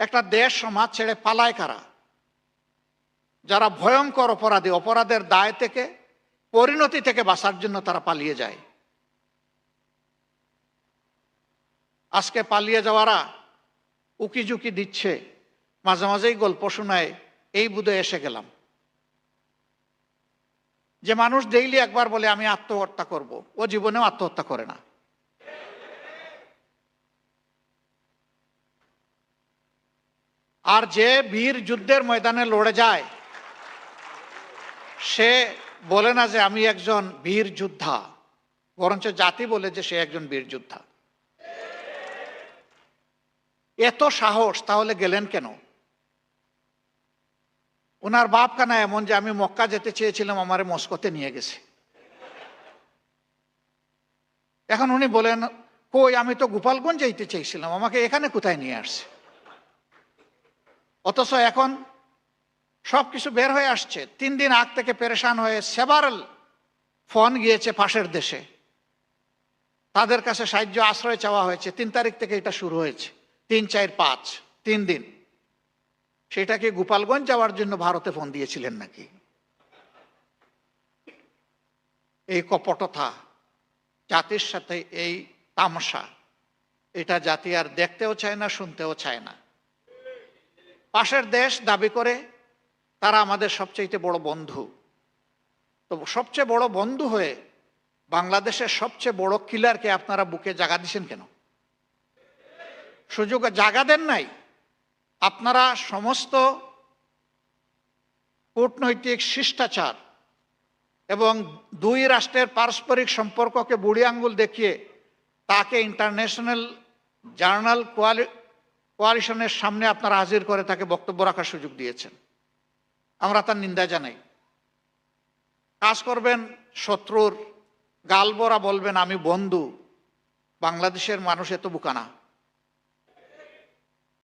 একটা দেশ সমাজ ছেড়ে পালায় কারা? যারা ভয়ঙ্কর অপরাধী, অপরাধের দায় থেকে, পরিণতি থেকে বাঁচার জন্য তারা পালিয়ে যায়। আজকে পালিয়ে যাওয়ারা উকিঝুঁকি দিচ্ছে, মাঝে মাঝেই গল্প শোনায়, এই বুধে এসে গেলাম। যে মানুষ ডেইলি একবার বলে আমি আত্মহত্যা করব, ও জীবনেও আত্মহত্যা করে না। আর যে বীর যুদ্ধের ময়দানে লড়ে যায়, সে বলে না যে আমি একজন বীর যোদ্ধা, বরঞ্চ জাতি বলে যে সে একজন বীর যোদ্ধা। এত সাহস তাহলে গেলেন কেন? ওনার বাপ কানা এমন যে আমি মক্কা যেতে চেয়েছিলাম, আমারে মস্কোতে নিয়ে গেছে। এখন উনি বলেন কই, আমি তো গোপালগঞ্জ যেতে চেয়েছিলাম, আমাকে এখানে কোথায় নিয়ে আসছে? অথচ এখন সবকিছু বের হয়ে আসছে। 3 দিন আগ থেকে পেরেশান হয়ে সেভারাল ফোন গিয়েছে পাশের দেশে, তাদের কাছে সাহায্য আশ্রয় চাওয়া হয়েছে। 3 তারিখ থেকে এটা শুরু হয়েছে, 3, 4, 5 3 দিন। সেটা কি গোপালগঞ্জ যাওয়ার জন্য ভারতে ফোন দিয়েছিলেন নাকি? এই কপটতা, জাতির সাথে এই তামাশা, এটা জাতি আর দেখতেও চায় না, শুনতেও চায় না। পাশের দেশ দাবি করে তারা আমাদের সবচেয়ে বড় বন্ধু। তো সবচেয়ে বড় বন্ধু হয়ে বাংলাদেশের সবচেয়ে বড় কিলারকে আপনারা বুকে জায়গা দিচ্ছেন কেন? সুযোগ জায়গা দেন নাই। আপনারা সমস্ত কূটনৈতিক শিষ্টাচার এবং 2 রাষ্ট্রের পারস্পরিক সম্পর্ককে বুড়ি আঙ্গুল দেখিয়ে তাকে ইন্টারন্যাশনাল জার্নাল কোয়ালিশনের সামনে আপনারা হাজির করে তাকে বক্তব্য রাখার সুযোগ দিয়েছেন। আমরা তার নিন্দা জানাই। কাজ করবেন শত্রুর গালবরা, বলবেন আমি বন্ধু। বাংলাদেশের মানুষ এত বোকা না।